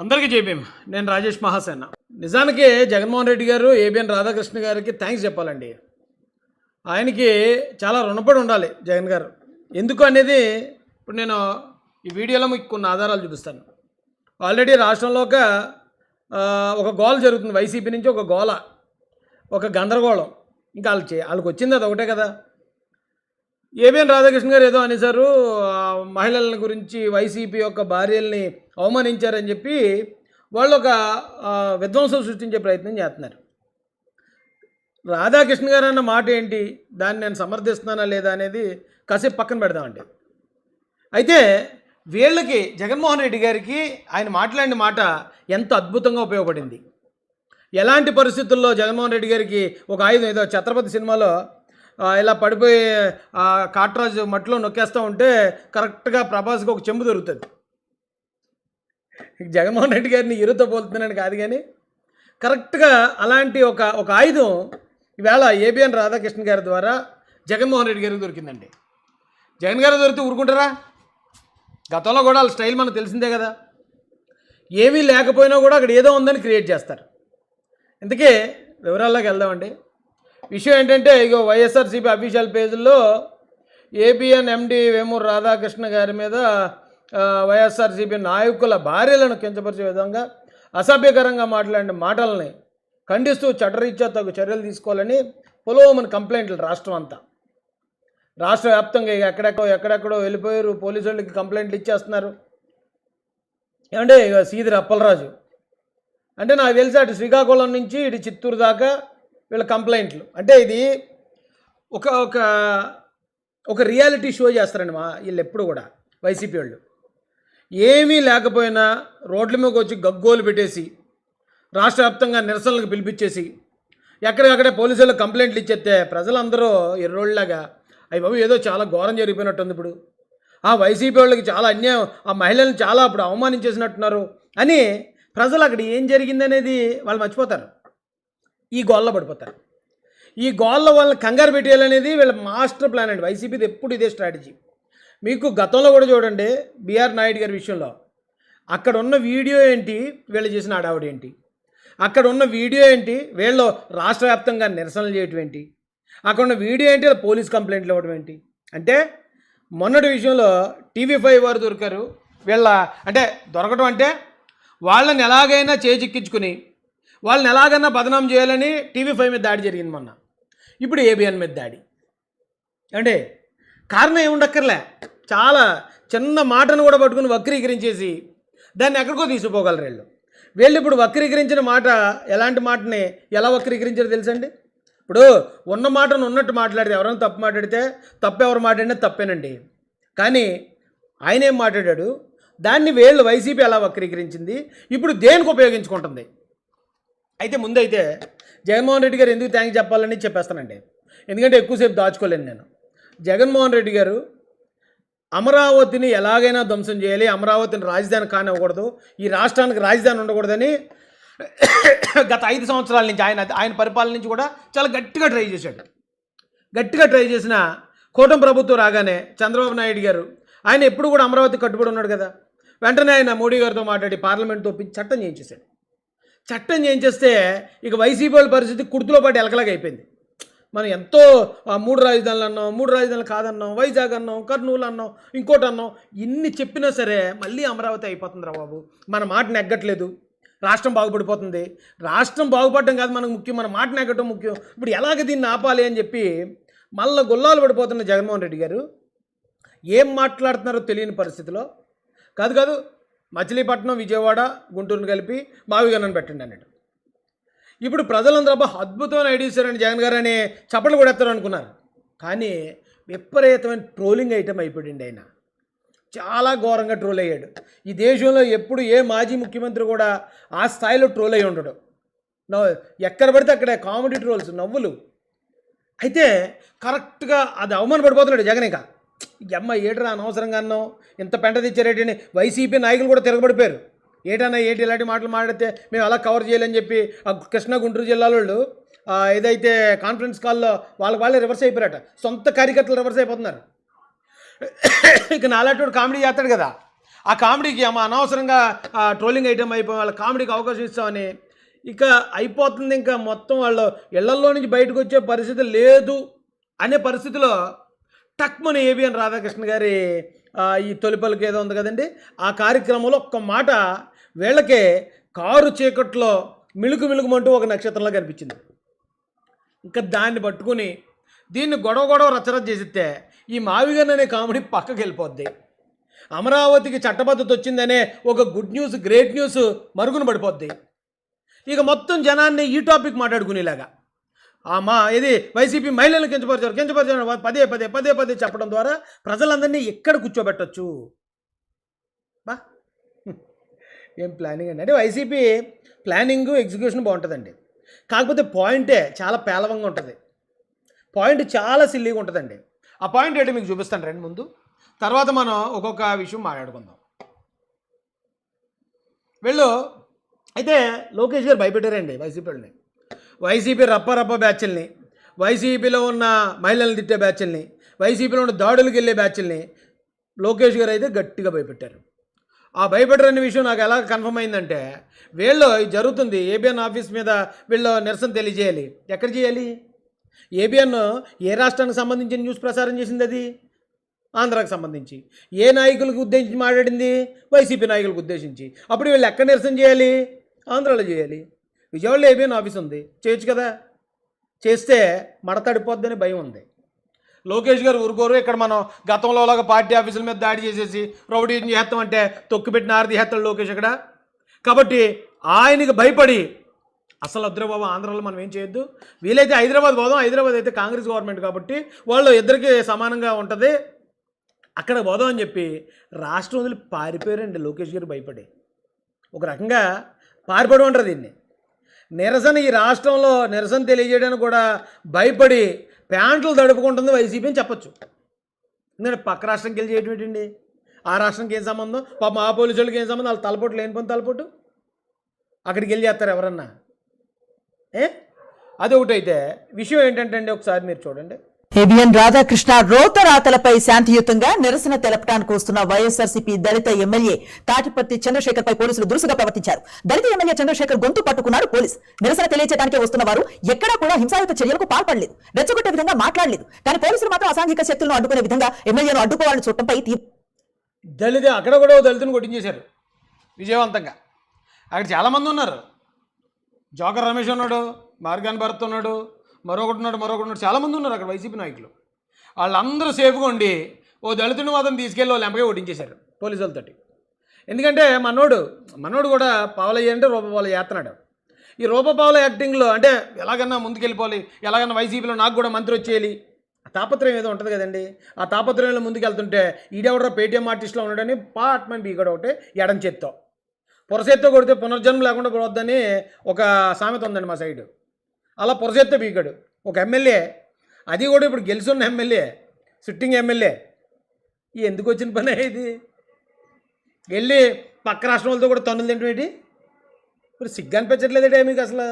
అందరికీ జైభీం. నేను రాజేష్ మహాసేన. నిజానికి జగన్మోహన్ రెడ్డి గారు ఏబిఎన్ రాధాకృష్ణ గారికి థ్యాంక్స్ చెప్పాలండి. ఆయనకి చాలా రుణపడి ఉండాలి జగన్ గారు. ఎందుకు అనేది ఇప్పుడు నేను ఈ వీడియోలో మీకు కొన్ని ఆధారాలు చూపిస్తాను. ఆల్రెడీ రాష్ట్రంలో ఒక గోల జరుగుతుంది. వైసీపీ నుంచి ఒక గోల, ఒక గందరగోళం. ఇంకా వాళ్ళకి వచ్చింది అది ఒకటే కదా. ఏబిఎన్ రాధాకృష్ణ గారు ఏదో అనేసారు, మహిళల గురించి వైసీపీ యొక్క భార్యల్ని అవమానించారని చెప్పి వాళ్ళు ఒక విధ్వంసం సృష్టించే ప్రయత్నం చేస్తున్నారు. రాధాకృష్ణ గారు అన్న మాట ఏంటి, దాన్ని నేను సమర్థిస్తున్నానా లేదా అనేది కాసేపు పక్కన పెడదామండి. అయితే వీళ్ళకి జగన్మోహన్ రెడ్డి గారికి ఆయన మాట్లాడిన మాట ఎంత అద్భుతంగా ఉపయోగపడింది. ఎలాంటి పరిస్థితుల్లో జగన్మోహన్ రెడ్డి గారికి ఒక ఆయుధం, ఏదో ఛత్రపతి సినిమాలో ఇలా పడిపోయి కాట్రాజు మట్టిలో నొక్కేస్తూ ఉంటే కరెక్ట్గా ప్రభాస్కి ఒక చెంబు దొరుకుతుంది. జగన్మోహన్ రెడ్డి గారిని హీరోతో పోలుతున్నాను కాదు, కానీ కరెక్ట్గా అలాంటి ఒక ఆయుధం ఈవేళ ఏబిఎన్ రాధాకృష్ణ గారి ద్వారా జగన్మోహన్ రెడ్డి గారికి దొరికిందండి. జగన్ గారు దొరికితే ఊరుకుంటారా? గతంలో కూడా వాళ్ళ స్టైల్ మనకు తెలిసిందే కదా. ఏమీ లేకపోయినా కూడా అక్కడ ఏదో ఉందని క్రియేట్ చేస్తారు. ఇంతకీ వివరాల్లోకి వెళ్దామండి. విషయం ఏంటంటే, ఇగో వైఎస్ఆర్సీపీ అఫీషియల్ పేజీల్లో ఏబిఎన్ ఎండి వేమూరు రాధాకృష్ణ గారి మీద వైఎస్ఆర్సీపీ నాయకుల భార్యలను కించపరిచే విధంగా అసభ్యకరంగా మాట్లాడిన మాటలని ఖండిస్తూ చట్టరీత్యా తగు చర్యలు తీసుకోవాలని పొలోమని కంప్లైంట్లు రాష్ట్ర వ్యాప్తంగా ఎక్కడెక్కడో వెళ్ళిపోయారు. పోలీసు వాళ్ళకి కంప్లైంట్లు ఇచ్చేస్తున్నారు. ఏమంటే ఇక సీదిరి అప్పలరాజు అంటే నాకు తెలిసి అటు శ్రీకాకుళం నుంచి ఇటు చిత్తూరు దాకా వీళ్ళ కంప్లైంట్లు. అంటే ఇది ఒక ఒక ఒక రియాలిటీ షో చేస్తారండి వీళ్ళు ఎప్పుడు కూడా. వైసీపీ వాళ్ళు ఏమీ లేకపోయినా రోడ్ల మీదకి వచ్చి గగ్గోలు పెట్టేసి రాష్ట్ర వ్యాప్తంగా నిరసనలకు పిలిపించేసి ఎక్కడికక్కడే పోలీసులు కంప్లైంట్లు ఇచ్చేస్తే ప్రజలందరూ ఎర్రోళ్ళలాగా అయ్యి బాబు ఏదో చాలా ఘోరం జరిగిపోయినట్టుంది, ఇప్పుడు ఆ వైసీపీ వాళ్ళకి చాలా అన్యాయం, ఆ మహిళలను చాలా అప్పుడు అవమానించేసినట్టున్నారు అని ప్రజలు అక్కడ ఏం జరిగిందనేది వాళ్ళు మర్చిపోతారు. ఈ గోల్లో పడిపోతారు. ఈ గోల్లో వాళ్ళని కంగారు పెట్టేయాలనేది వీళ్ళ మాస్టర్ ప్లాన్ అండి. వైసీపీది ఎప్పుడు ఇదే స్ట్రాటజీ. మీకు గతంలో కూడా చూడండి, బిఆర్ నాయుడు గారి విషయంలో అక్కడ ఉన్న వీడియో ఏంటి, వీళ్ళు చేసిన హడావుడి ఏంటి, అక్కడ ఉన్న వీడియో ఏంటి, వీళ్ళు రాష్ట్ర వ్యాప్తంగా నిరసనలు చేయటం ఏంటి, అక్కడ ఉన్న వీడియో ఏంటి, పోలీస్ కంప్లైంట్లు ఇవ్వడం ఏంటి. అంటే మొన్నటి విషయంలో TV5 వారు దొరికారు. అంటే దొరకడం అంటే వాళ్ళని ఎలాగైనా చేజిక్కించుకుని వాళ్ళని ఎలాగైనా బదనాం చేయాలని TV5 మీద దాడి జరిగింది మొన్న. ఇప్పుడు ఏబిఎన్ మీద దాడి. అంటే కారణం ఏముండక్కర్లే, చాలా చిన్న మాటను కూడా పట్టుకుని వక్రీకరించేసి దాన్ని ఎక్కడికో తీసుకుపోగలరు వీళ్ళు ఇప్పుడు వక్రీకరించిన మాట, ఎలాంటి మాటని ఎలా వక్రీకరించారో తెలుసండి. ఇప్పుడు ఉన్న మాటను ఉన్నట్టు మాట్లాడితే, ఎవరైనా తప్పు మాట్లాడితే తప్పు ఎవరు మాట్లాడినా తప్పేనండి. కానీ ఆయన ఏం మాట్లాడాడు, దాన్ని వీళ్ళు వైసీపీ ఎలా వక్రీకరించింది, ఇప్పుడు దేనికి ఉపయోగించుకుంటుంది. అయితే ముందైతే జగన్మోహన్ రెడ్డి గారు ఎందుకు థ్యాంక్స్ చెప్పాలని చెప్పేస్తానండి. ఎందుకంటే ఎక్కువసేపు దాచుకోలేను నేను. జగన్మోహన్ రెడ్డి గారు అమరావతిని ఎలాగైనా ధ్వంసం చేయాలి, అమరావతిని రాజధాని కానివ్వకూడదు, ఈ రాష్ట్రానికి రాజధాని ఉండకూడదని గత 5 సంవత్సరాల నుంచి ఆయన పరిపాలన నుంచి కూడా చాలా గట్టిగా ట్రై చేశాడు. గట్టిగా ట్రై చేసిన కూటమి ప్రభుత్వం రాగానే చంద్రబాబు నాయుడు గారు ఆయన ఎప్పుడు కూడా అమరావతి కట్టుబడి ఉన్నాడు కదా. వెంటనే ఆయన మోడీ గారితో మాట్లాడి పార్లమెంట్తో చట్టం చేయించేశాడు. చట్టం చేయించేస్తే ఇక వైసీపీ వాళ్ళ పరిస్థితి కుర్తులో పాటు ఎలకలాగా అయిపోయింది. మనం ఎంతో 3 రాజధానులు అన్నాం, 3 రాజధానులు కాదన్నాం, వైజాగ్ అన్నాం, కర్నూలు అన్నాం, ఇంకోటి అన్నాం, ఇన్ని చెప్పినా సరే మళ్ళీ అమరావతి అయిపోతుంది రా బాబు, మన మాట నెగ్గట్లేదు, రాష్ట్రం బాగుపడిపోతుంది. రాష్ట్రం బాగుపడడం కాదు మనకు ముఖ్యం, మన మాట నెగ్గటం ముఖ్యం. ఇప్పుడు ఎలాగ దీన్ని ఆపాలి అని చెప్పి మళ్ళీ గుల్లాలు పడిపోతున్న జగన్మోహన్ రెడ్డి గారు ఏం మాట్లాడుతున్నారో తెలియని పరిస్థితిలో కాదు మచిలీపట్నం, విజయవాడ, గుంటూరుని కలిపి మావిగన్నను పెట్టండి అన్నాడు. ఇప్పుడు ప్రజలందరూ అద్భుతమైన ఐడియా ఇచ్చారని జగన్ గారు అని చప్పట్లు కూడా ఎత్తారు అనుకున్నారు. కానీ విపరీతమైన ట్రోలింగ్ ఐటమ్ అయిపోయింది. ఆయన చాలా ఘోరంగా ట్రోల్ అయ్యాడు. ఈ దేశంలో ఎప్పుడు ఏ మాజీ ముఖ్యమంత్రి కూడా ఆ స్థాయిలో ట్రోల్ అయ్యి ఉండడు. ఎక్కడ పడితే అక్కడ కామెడీ ట్రోల్స్, నవ్వులు. అయితే కరెక్ట్గా అది అవమానపడిపోతున్నాడు జగన్. ఇక అమ్మ ఏటరా అనవసరంగా అన్నాం, ఇంత పెంట తెచ్చారేటని వైసీపీ నాయకులు కూడా తిరగబడిపోయారు. ఏంటి ఇలాంటి మాటలు మాట్లాడితే మేము అలా కవర్ చేయాలని చెప్పి ఆ కృష్ణా గుంటూరు జిల్లాల వాళ్ళు ఏదైతే కాన్ఫరెన్స్ కాల్లో వాళ్ళే రివర్స్ అయిపోయారట. సొంత కార్యకర్తలు రివర్స్ అయిపోతున్నారు. ఇక నాలాంటి కామెడీ చేస్తాడు కదా, ఆ కామెడీకి అమ్మ అనవసరంగా ట్రోలింగ్ ఐటమ్ అయిపోయి వాళ్ళ కామెడీకి అవకాశం ఇస్తామని ఇక అయిపోతుంది. ఇంకా మొత్తం వాళ్ళు ఇళ్లల్లో నుంచి బయటకు వచ్చే పరిస్థితి లేదు అనే పరిస్థితిలో టక్మని ఏబిఎన్ రాధాకృష్ణ గారి ఈ తొలిపలికి ఏదో ఉంది కదండి, ఆ కార్యక్రమంలో ఒక్క మాట వీళ్ళకే కారు చీకట్లో మిలుకు మిలుకుమంటూ ఒక నక్షత్రంలా కనిపించింది. ఇంకా దాన్ని పట్టుకుని దీన్ని గొడవ రచరచ చేసిస్తే ఈ మావిగన్ అనే కామెడీ పక్కకి వెళ్ళిపోద్ది. అమరావతికి చట్టబద్ధత వచ్చిందనే ఒక గుడ్ న్యూస్, గ్రేట్ న్యూస్ మరుగున పడిపోద్ది. ఇక మొత్తం జనాన్ని ఈ టాపిక్ మాట్లాడుకునేలాగా ఇది వైసీపీ మహిళలను కించపరిచారు పదే చెప్పడం ద్వారా ప్రజలందరినీ ఎక్కడ కూర్చోబెట్టచ్చు. బా ఏం ప్లానింగ్ అండి. అంటే వైసీపీ ప్లానింగ్, ఎగ్జిక్యూషన్ బాగుంటుందండి. కాకపోతే పాయింటే చాలా పేలవంగా ఉంటుంది. పాయింట్ చాలా సిల్లీగా ఉంటుందండి. ఆ పాయింట్ ఏంటో మీకు చూపిస్తాను రండి ముందు, తర్వాత మనం ఒక్కొక్క విషయం మాట్లాడుకుందాం. వీళ్ళు అయితే లోకేష్ గారు భయపెట్టారండి వైసీపీని. వైసీపీ రప్ప బ్యాచ్ల్ని, వైసీపీలో ఉన్న మహిళలను తిట్టే బ్యాచ్ల్ని, వైసీపీలో ఉన్న దాడులకు వెళ్ళే బ్యాచ్ల్ని లోకేష్ గారు అయితే గట్టిగా భయపెట్టారు. ఆ భయపెట్టరనే విషయం నాకు ఎలా కన్ఫర్మ్ అయిందంటే, వీళ్ళు జరుగుతుంది ఏబిఎన్ ఆఫీస్ మీద వీళ్ళు నిరసన తెలియజేయాలి. ఎక్కడ చేయాలి? ఏబిఎన్ ఏ రాష్ట్రానికి సంబంధించిన న్యూస్ ప్రసారం చేసింది? అది ఆంధ్రాకి సంబంధించి. ఏ నాయకులకు ఉద్దేశించి మాట్లాడింది? వైసీపీ నాయకులకు ఉద్దేశించి. అప్పుడు వీళ్ళు ఎక్కడ నిరసన చేయాలి? ఆంధ్రాలో చేయాలి. విజయవాడలో ఏబిఎన్ ఆఫీస్ ఉంది, చేయొచ్చు కదా. చేస్తే మడతడిపోద్దని భయం ఉంది. లోకేష్ గారు ఊరుకోరు. ఇక్కడ మనం గతంలో లాగా పార్టీ ఆఫీసుల మీద దాడి చేసేసి రౌడీ చేస్తామంటే తొక్కిపెట్టిన ఆరది చేస్తాడు లోకేష్ అక్కడ. కాబట్టి ఆయనకి భయపడి అసలు వద్దురా బాబు ఆంధ్రాలో మనం ఏం చేయొద్దు, వీలైతే హైదరాబాద్ పోదాం, హైదరాబాద్ అయితే కాంగ్రెస్ గవర్నమెంట్ కాబట్టి వాళ్ళు ఇద్దరికి సమానంగా ఉంటుంది, అక్కడ పోదాం అని చెప్పి రాష్ట్రం వదిలి పారిపోయారండి లోకేష్ గారు భయపడి. ఒక రకంగా పారిపోవడం అంటారు దీన్ని. నిరసన ఈ రాష్ట్రంలో నిరసన తెలియజేయడానికి కూడా భయపడి ప్యాంట్లు తడుపుకుంటుంది వైసీపీ అని చెప్పచ్చు. ఎందుకంటే పక్క రాష్ట్రంకి వెళ్ళి చేయడం ఏంటండి? ఆ రాష్ట్రానికి ఏం సంబంధం? పాప ఆ పోలీసు వాళ్ళకి ఏం సంబంధం? వాళ్ళు తలపోటు లేని పని తలపోటు అక్కడికి వెళ్ళి చేస్తారు ఎవరన్నా. అది ఒకటైతే విషయం ఏంటంటే అండి, ఒకసారి మీరు చూడండి. ఏబిఎన్ రాధాకృష్ణ రోతరాతలపై శాంతియుతంగా నిరసన తెలపడానికి వస్తున్న వైఎస్ఆర్సీపీ దళిత ఎమ్మెల్యే తాటిపర్తి చంద్రశేఖర్ పై పోలీసులు దురుసుగా ప్రవర్తించారు. దళిత ఎమ్మెల్యే చంద్రశేఖర్ గొంతు పట్టుకున్నాడు పోలీస్. నిరసన తెలియచేయడానికి వస్తున్న వారు ఎక్కడా కూడా హింసాయుత చర్యలకు పాల్పడలేదు, రెచ్చగొట్టే విధంగా మాట్లాడలేదు. కానీ పోలీసులు మాత్రం అసాంఘిక శక్తులను అడ్డుకునే విధంగా ఎమ్మెల్యేను అడ్డుకోవాలని చూడటంపై దళిత అక్కడ కూడా దళితుని కొట్టించేశారు విజయవంతంగా. అక్కడ చాలామంది ఉన్నారు. జోకర్ రమేష్ ఉన్నాడు, మార్గాన్ భరత్ ఉన్నాడు, మరొకటి చాలామంది ఉన్నారు అక్కడ వైసీపీ నాయకులు. వాళ్ళందరూ సేఫ్గా ఉండి ఓ దళితుని మాత్రం తీసుకెళ్ళి వాళ్ళు ఎంపగా ఓటించేశారు పోలీసులతోటి. ఎందుకంటే మనోడు కూడా పావలయ్య అంటే రూపపావల చేస్తున్నాడు. ఈ రూపపావల యాక్టింగ్లో అంటే ఎలాగన్నా ముందుకెళ్ళిపోవాలి, ఎలాగన్నా వైసీపీలో నాకు కూడా మంత్రి వచ్చేయాలి, ఆ తాపత్రయం ఏదో ఉంటుంది కదండి. ఆ తాపత్రయంలో ముందుకెళ్తుంటే ఈడెవడో పేటీఎం ఆర్టిస్ట్లో ఉన్నాడని పాట్మని బీగడ ఒకటే ఎడం చేత్తో, పొరసేత్తో కొడితే పునర్జన్మ లేకుండా పోవద్దని ఒక సామెత ఉందండి మా సైడు. అలా పొరసేత్తో బీగాడు ఒక ఎమ్మెల్యే, అది కూడా ఇప్పుడు గెలుచున్న ఎమ్మెల్యే, సిట్టింగ్ ఎమ్మెల్యే. ఎందుకు వచ్చిన పని ఇది? వెళ్ళి పక్క రాష్ట్రం వాళ్ళతో కూడా తన్నులు తింటేంటి? ఇప్పుడు సిగ్గు అనిపించట్లేదంటే మీకు అసలు.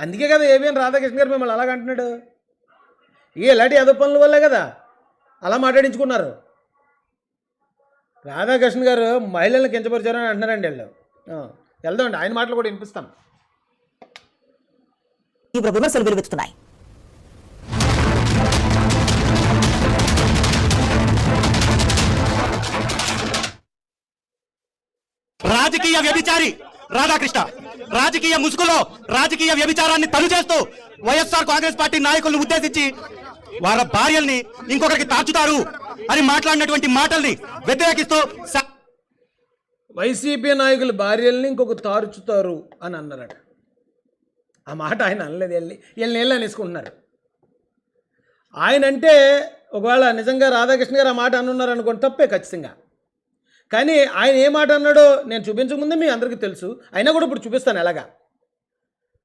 అందుకే కదా ఏబిఎన్ రాధాకృష్ణ గారు మిమ్మల్ని అలాగంటున్నాడు. ఇలాంటి ఏదో పనుల వల్లే కదా అలా మాట్లాడించుకున్నారు. రాధాకృష్ణ గారు మహిళలను కించపరిచారని అంటున్నారండి వీళ్ళు. వెళ్దామండి, ఆయన మాటలు కూడా వినిపిస్తాను. తీవ్ర విమర్శలు వెలువెత్తుతున్నాయి. రాజకీయ వ్యభిచారి రాధాకృష్ణ రాజకీయ ముసుగులో రాజకీయ వ్యభిచారాన్ని తను చేస్తూ వైఎస్ఆర్ కాంగ్రెస్ పార్టీ నాయకులను ఉద్దేశించి వాళ్ళ భార్యల్ని ఇంకొకరికి తాచుతారు అని మాట్లాడినటువంటి మాటల్ని వ్యతిరేకిస్తూ వైసీపీ నాయకుల భార్యల్ని ఇంకొక తారుచుతారు అని అన్నారట. ఆ మాట ఆయన అనలేదు, వీళ్ళని నీళ్ళు అనేసుకుంటున్నారు. ఆయన అంటే ఒకవేళ నిజంగా రాధాకృష్ణ గారు ఆ మాట అనున్నారు అనుకోండి, తప్పే ఖచ్చితంగా. కానీ ఆయన ఏ మాట అన్నాడో నేను చూపించకముందే మీ అందరికీ తెలుసు, అయినా కూడా ఇప్పుడు చూపిస్తాను ఎలాగా.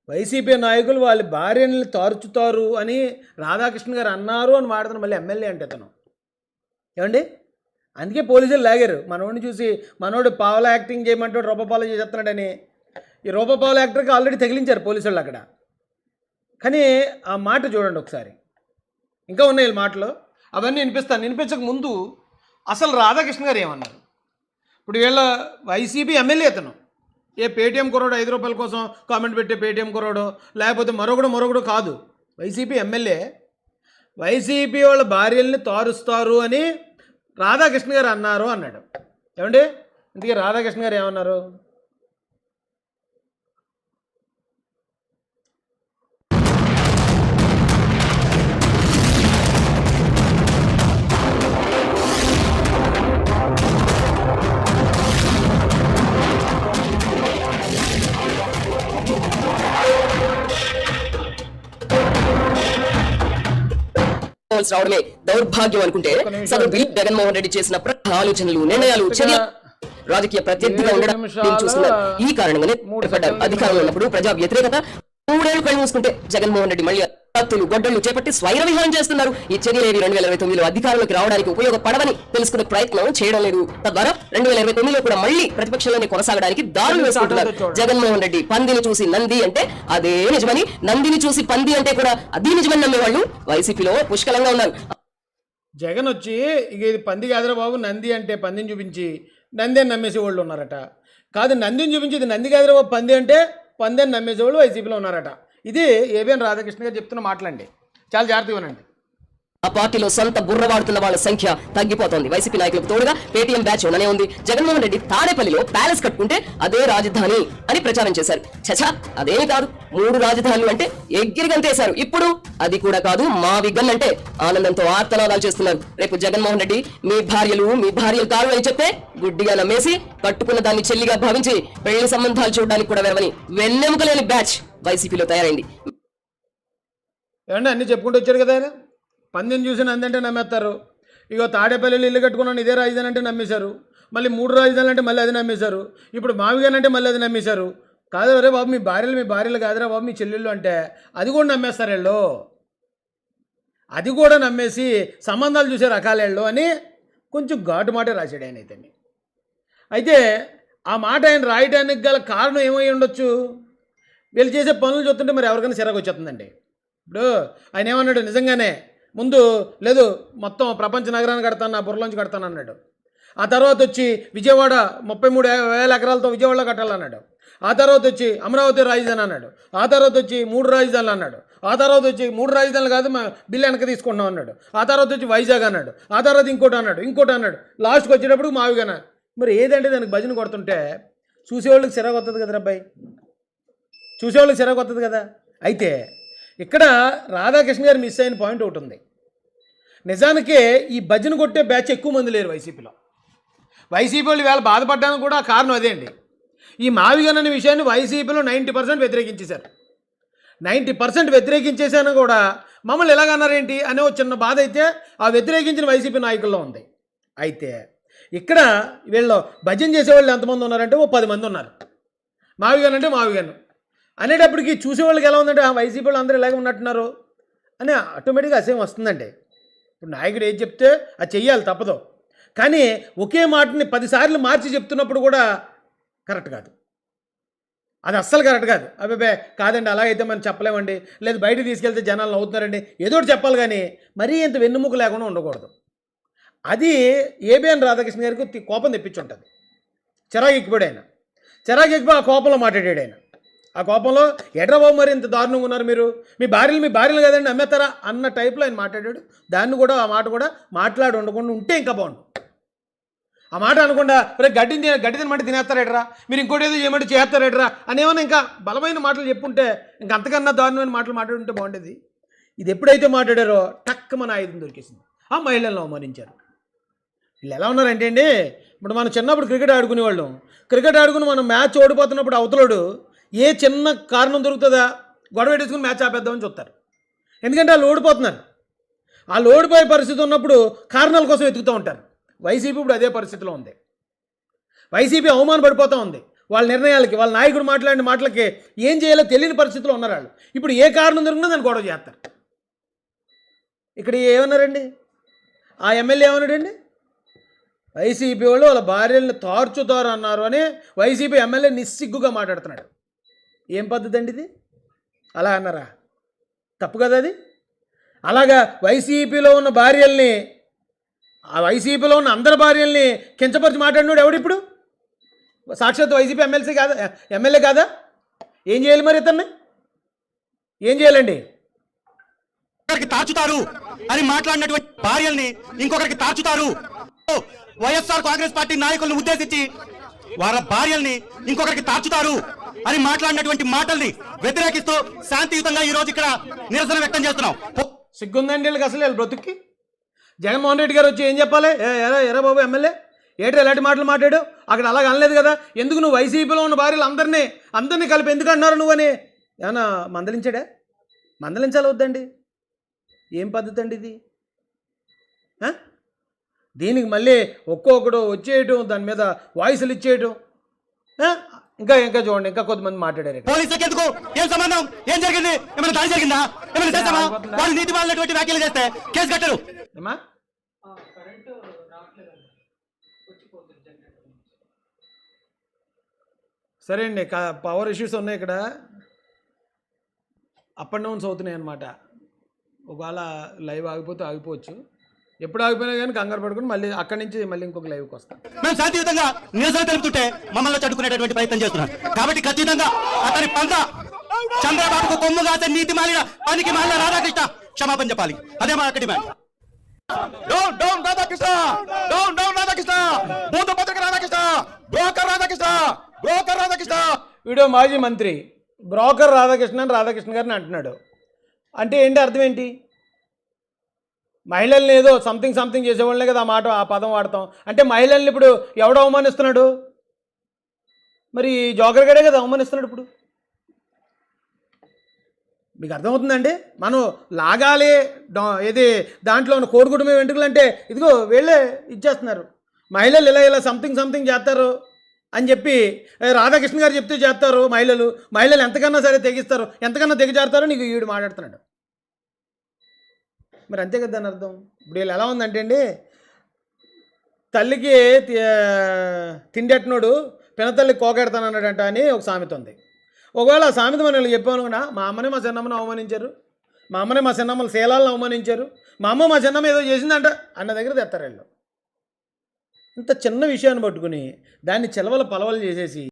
వైసీపీ నాయకులు వాళ్ళ భార్యని తారుచుతారు అని రాధాకృష్ణ గారు అన్నారు అని మాట్లాడుతున్న మళ్ళీ ఎమ్మెల్యే అంటే తను ఏమండి. అందుకే పోలీసులు లాగారు మనోడిని చూసి. మనోడు పావల యాక్టింగ్ చేయమంటాడు, రూపపాల చేస్తున్నాడని. ఈ రూపపాల యాక్టర్కి ఆల్రెడీ తగిలించారు పోలీసులు అక్కడ. కానీ ఆ మాట చూడండి ఒకసారి, ఇంకా ఉన్నాయి మాటలు, అవన్నీ వినిపిస్తాను. వినిపించక ముందు అసలు రాధాకృష్ణ గారు ఏమన్నారు? ఇప్పుడు వీళ్ళ వైసీపీ ఎమ్మెల్యే అతను, ఏ పేటీఎం కుర్రాడు 5 రూపాయల కోసం కామెంట్ పెట్టే పేటీఎం కుర్రాడు, లేకపోతే మరొకడు కాదు, వైసీపీ ఎమ్మెల్యే. వైసీపీ వాళ్ళ భార్యల్ని తారుస్తారు అని రాధాకృష్ణ గారు అన్నారు అన్నాడు. ఏమండి, ఇంతకీ రాధాకృష్ణ గారు ఏమన్నారు? రావడమే దౌర్భాగ్యం అనుకుంటే సదరు బిల్ జగన్మోహన్ రెడ్డి చేసిన ఆలోచనలు, నిర్ణయాలు, చర్యలు రాజకీయ ప్రత్యర్థిగా ఉండడం చూస్తున్నారు. ఈ కారణంగానే అధికారంలో ఉన్నప్పుడు ప్రజా వ్యతిరేకత 3 ఏళ్లు కళ్ళు మూసుకుంటే జగన్మోహన్ రెడ్డి మళ్ళీ కత్తులు గొడ్డళ్లు చేపట్టి స్వైర విహారం చేస్తున్నారు. ఈ చర్యలేవి 2029లో అధికారంలోకి రావడానికి ఉపయోగపడవని తెలుసుకునే ప్రయత్నం చేయడం లేదు. తద్వారా 2029లో కూడా మళ్ళీ ప్రతిపక్షంలోనే కొనసాగడానికి దారులు వేసుకుంటున్నారు. జగన్మోహన్ రెడ్డి పందిని చూసి నంది అంటే అదే నిజమని, నందిని చూసి పంది అంటే కూడా అదే నిజమని నమ్మేవాళ్ళు వైసీపీలో పుష్కలంగా ఉన్నారు. జగన్ వచ్చి ఇక ఇది పంది కాదురా బాబు, నంది అంటే పందిని చూపించి నంది అని నమ్మేసే వాళ్ళు ఉన్నారట. కాదు, నందిని చూపించి ఇది నంది కాదురా బాబు పంది అంటే పంది అని నమ్మేసేవాళ్ళు వైసీపీలో ఉన్నారట. ఇది ఏబిఎన్ రాధాకృష్ణ గారు చెప్తున్న మాటలండి, చాలా జాగ్రత్తగా వినండి. ఆ పార్టీలో సొంత బుర్ర వాడుతున్న వాళ్ళ సంఖ్య తగ్గిపోతోంది. వైసీపీ నాయకులకు తోడుగా పేటీఎం బ్యాచ్ ఉండనే ఉంది. జగన్మోహన్ రెడ్డి తాడేపల్లిలో ప్యాలెస్ కట్టుకుంటే అదే రాజధాని అని ప్రచారం చేశారు. చచా, అదేమీ కాదు, 3 రాజధానులు అంటే ఎగిరిగంతేశారు. ఇప్పుడు అది కూడా కాదు, మా విగన్ అంటే ఆనందంతో ఆర్తనాదాలు చేస్తున్నారు. రేపు జగన్మోహన్ రెడ్డి మీ భార్యలు కాదు అని చెప్తే గుడ్డిగా నమ్మేసి కట్టుకున్న దాన్ని చెల్లిగా భావించి పెళ్లి సంబంధాలు చూడడానికి కూడా వెరవని వెన్నెముకలేని బ్యాచ్ వైసీపీలో తయారైంది. ఏమంటే అన్ని చెప్పుకుంటూ వచ్చారు కదా ఆయన. పందిని చూసి నందంటే నమ్మేస్తారు. ఇగో తాడేపల్లిలో ఇల్లు కట్టుకున్నాను ఇదే రాజధాని అంటే నమ్మేశారు. మళ్ళీ 3 రాజధానులు అంటే మళ్ళీ అది నమ్మేశారు. ఇప్పుడు మావిగాని అంటే మళ్ళీ అది నమ్మేశారు. కాదు రే బాబు, మీ భార్యలు కాదురా బాబు మీ చెల్లెళ్ళు అంటే అది కూడా నమ్మేస్తారు వీళ్ళు. అది కూడా నమ్మేసి సంబంధాలు చూసే రకాలేళ్ళు అని కొంచెం ఘాటు మాట రాశాడు ఆయన. అయితే ఆ మాట ఆయన రాయడానికి గల కారణం ఏమై ఉండొచ్చు? వీళ్ళు చేసే పనులు చూస్తుంటే మరి ఎవరికైనా చిరాకు వచ్చేస్తుందండి. ఇప్పుడు ఆయన ఏమన్నాడు, నిజంగానే ముందు లేదు మొత్తం ప్రపంచ నగరాన్ని కడతాను, నా బుర్రలోంచి కడతాను అన్నాడు. ఆ తర్వాత వచ్చి విజయవాడ 33,000 ఎకరాలతో విజయవాడలో కట్టాలన్నాడు. ఆ తర్వాత వచ్చి అమరావతి రాజధాని అన్నాడు. ఆ తర్వాత వచ్చి 3 రాజధానులు అన్నాడు. ఆ తర్వాత వచ్చి 3 రాజధానులు కాదు మా బిల్లు వెనక తీసుకుంటాం అన్నాడు. ఆ తర్వాత వచ్చి వైజాగ్ అన్నాడు. ఆ తర్వాత ఇంకోటి అన్నాడు. లాస్ట్కి వచ్చేటప్పుడు మావిగాన. మరి ఏదంటే దానికి భజన కొడుతుంటే చూసేవాళ్ళకి చిరాకు వస్తుంది కదా అబ్బాయి, చూసేవాళ్ళకి చిరాకు వస్తుంది కదా. అయితే ఇక్కడ రాధాకృష్ణ గారు మిస్ అయిన పాయింట్ ఒకటి ఉంది. నిజానికే ఈ భజన కొట్టే బ్యాచ్ ఎక్కువ మంది లేరు వైసీపీలో. వైసీపీ వాళ్ళు వేళ బాధపడ్డానికి కూడా కారణం అదే అండి. ఈ మావిగన్ అనే విషయాన్ని వైసీపీలో 90% వ్యతిరేకించేశారు. 90% వ్యతిరేకించేసాను కూడా మమ్మల్ని ఎలాగన్నారేంటి అనే ఒక చిన్న బాధ అయితే ఆ వ్యతిరేకించిన వైసీపీ నాయకుల్లో ఉంది. అయితే ఇక్కడ వీళ్ళు భజన చేసేవాళ్ళు ఎంతమంది ఉన్నారంటే ఓ 10 మంది ఉన్నారు. మావిగన్ అంటే మావిగన్ అనేటప్పటికి చూసేవాళ్ళకి ఎలా ఉందంటే వైసీపీ వాళ్ళు అందరూ ఇలాగే ఉన్నట్టున్నారు అని ఆటోమేటిక్గా అసేం వస్తుందండి. ఇప్పుడు నాయకుడు ఏది చెప్తే అది చెయ్యాలి, తప్పదు. కానీ ఒకే మాటని 10 సార్లు మార్చి చెప్తున్నప్పుడు కూడా కరెక్ట్ కాదు, అది అస్సలు కరెక్ట్ కాదు. అబ్బాబే కాదండి అలాగైతే మనం చెప్పలేమండి, లేదు బయటకు తీసుకెళ్తే జనాలు నవ్వుతున్నారండి, ఏదో ఒకటి చెప్పాలి. కానీ మరీ ఇంత వెన్నుముక లేకుండా ఉండకూడదు. అది ఏబిఎన్ రాధాకృష్ణ గారికి కోపం తెప్పించుంటుంది. చిరాకు ఎక్కిపోయాడు ఆయన. చిరాకు ఎక్కిపోయి ఆ కోపంలో మాట్లాడాడు ఆయన. ఆ కోపంలో ఎడ్రబాబు మరి ఇంత దారుణంగా ఉన్నారు మీరు, మీ భార్యలు కదండి అమ్మేస్తారా అన్న టైప్లో ఆయన మాట్లాడాడు. దాన్ని కూడా ఆ మాట కూడా మాట్లాడి ఉండకుండా ఉంటే ఇంకా బాగుండు. ఆ మాట అనకుండా రేపు గడ్డి తినమంటే తినేస్తారేట్రా, మీరు ఇంకోటి ఏదో చేయమంటే చేస్తారేట్రా అనేమన్నా ఇంకా బలమైన మాటలు చెప్పుంటే ఇంకా అంతకన్నా దారుణమైన మాటలు మాట్లాడుంటే బాగుండేది. ఇది ఎప్పుడైతే మాట్లాడారో టక్ మన ఆయుధం దొరికేసింది. ఆ మహిళలను అవమానించారు. వీళ్ళు ఎలా ఉన్నారంటే అండి, ఇప్పుడు మనం చిన్నప్పుడు క్రికెట్ ఆడుకునేవాళ్ళం. క్రికెట్ ఆడుకుని మనం మ్యాచ్ ఓడిపోతున్నప్పుడు అవతలోడు ఏ చిన్న కారణం దొరుకుతుందా గొడవ పెట్టేసుకుని మ్యాచ్ ఆపేద్దామని చూస్తారు. ఎందుకంటే వాళ్ళు ఓడిపోతున్నారు. వాళ్ళు ఓడిపోయే పరిస్థితి ఉన్నప్పుడు కారణాల కోసం వెతుకుతూ ఉంటారు. వైసీపీ ఇప్పుడు అదే పరిస్థితిలో ఉంది. వైసీపీ అవమాన పడిపోతూ ఉంది. వాళ్ళ నిర్ణయాలకి, వాళ్ళ నాయకుడు మాట్లాడిన మాటలకి ఏం చేయాలో తెలియని పరిస్థితిలో ఉన్నారు వాళ్ళు. ఇప్పుడు ఏ కారణం దొరికినా దాన్ని గొడవ చేస్తారు. ఇక్కడ ఏమన్నారండి, ఆ ఎమ్మెల్యే ఏమన్నాడండి, వైసీపీ వాళ్ళు వాళ్ళ భార్యల్ని తార్చుతారు అన్నారు అని వైసీపీ ఎమ్మెల్యే నిస్సిగ్గుగా మాట్లాడుతున్నాడు. ఏం పద్ధతి అండి ఇది? అలా అన్నారా? తప్పు కదా అది. అలాగా వైసీపీలో ఉన్న భార్యల్ని, ఆ వైసీపీలో ఉన్న అందరి భార్యల్ని కించపరిచి మాట్లాడినాడు ఎవడిప్పుడు? సాక్షాత్ వైసీపీ ఎమ్మెల్యే కాదా? ఏం చేయాలి మరి ఇతన్ని? ఏం చేయాలండి? ఒకరికి తార్చుతారు అని మాట్లాడినటువంటి భార్యల్ని ఇంకొకరికి తార్చుతారు. వైఎస్ఆర్ కాంగ్రెస్ పార్టీ నాయకులను ఉద్దేశించి వారి భార్యల్ని ఇంకొకరికి తార్చుతారు అని మాట్లాడినటువంటి మాటల్ని వ్యతిరేకిస్తూ శాంతియుతంగా ఈ రోజు ఇక్కడ నిరసన వ్యక్తం చేస్తున్నాం. సిగ్గుందండి వీళ్ళకి అసలు వీళ్ళ బ్రతుక్కి. జగన్మోహన్ రెడ్డి గారు వచ్చి ఏం చెప్పాలి? ఎరా బాబు ఎమ్మెల్యే ఏంటి ఎలాంటి మాటలు మాట్లాడు? అక్కడ అలాగ అనలేదు కదా. ఎందుకు నువ్వు వైసీపీలో ఉన్న భార్యలు అందరినీ కలిపి ఎందుకు అన్నారు నువ్వని ఏమన్నా మందలించాడా? మందలించాలి వద్దండి? ఏం పద్ధతి అండి ఇది? దీనికి మళ్ళీ ఒక్కొక్కడు వచ్చేయటం, దాని మీద వాయిస్లు ఇచ్చేయటం. ఇంకా చూడండి, ఇంకా కొంతమంది మాట్లాడారు. పోలీసులకు ఎందుకు? ఏం సంబంధం? ఏం జరిగింది? ఏమైనా దాడి జరిగిందా? ఏమైనా చేస్తామా? వాళ్ళు నీతి వాళ్ళటువంటి వ్యాఖ్యలు చేస్తే కేసు కట్టరు. ఏమా సరే అండి, పవర్ ఇష్యూస్ ఉన్నాయి ఇక్కడ, అప్ అండ్ డౌన్స్ అవుతున్నాయి అన్నమాట. ఒకవేళ లైవ్ ఆగిపోవచ్చు. ఎప్పుడు ఆగిపోయినా కానీ కంగారు పడుకుని మళ్ళీ అక్కడి నుంచి మళ్ళీ ఇంకొక లైవ్కి వస్తాం. మేము శాంతియుతంగా నిరసన తెలుపుతుంటే మమ్మల్ని చదువుకునేటటువంటి ప్రయత్నం చేస్తున్నాం. కాబట్టి ఖచ్చితంగా అతని పంట చంద్రబాబుకు కొమ్ము కాసే నీతి మాలిన పనికి మాలిన రాధాకృష్ణ క్షమాపణ చెప్పాలి. అదే మా అక్కడి man. Down Radhakrishna, down Radhakrishna, భూత పత్రిక రాధాకృష్ణ, బ్రోకర్ రాధాకృష్ణ. వీడియో మాజీ మంత్రి బ్రోకర్ రాధాకృష్ణ గారిని అంటున్నాడు. అంటే ఏంటి అర్థం ఏంటి? మహిళల్ని ఏదో సంథింగ్ చేసేవాళ్ళే కదా ఆ పదం వాడతాం. అంటే మహిళల్ని ఇప్పుడు ఎవడు అవమానిస్తున్నాడు? మరి జోకర్ గడే కదా అవమానిస్తున్నాడు. ఇప్పుడు మీకు అర్థమవుతుందండి? మనం లాగాలి ఇది దాంట్లో ఉన్న కోడిగుడ్డు వెంట్రుకలు అంటే ఇదిగో వీళ్ళే ఇచ్చేస్తున్నారు. మహిళలు ఇలా సంథింగ్ చేస్తారు అని చెప్పి రాధాకృష్ణ గారు చెప్తే చేస్తారు. మహిళలు ఎంతకన్నా సరే తెగిస్తారు, ఎంతకన్నా తెగజారుతారో నీకు వీడు మాట్లాడుతున్నాడు. మరి అంతే కదా దాని అర్థం. ఇప్పుడు వీళ్ళు ఎలా ఉందంటే అండి, తల్లికి తిండెట్టినోడు పినతల్లికి కోకెడతానన్నాడంట అని ఒక సామెత ఉంది. ఒకవేళ ఆ సామెత మనం వీళ్ళు చెప్పామనుకున్నా, మా అమ్మని మా చిన్నమ్మని అవమానించారు, మా అమ్మని మా చిన్నమ్మని శీలాలను అవమానించారు, మా అమ్మ మా చిన్నమ్మ ఏదో చేసిందంట అన్న దగ్గర తెస్తారు వీళ్ళు. ఇంత చిన్న విషయాన్ని పట్టుకుని దాన్ని చిలవల పలవలు చేసేసి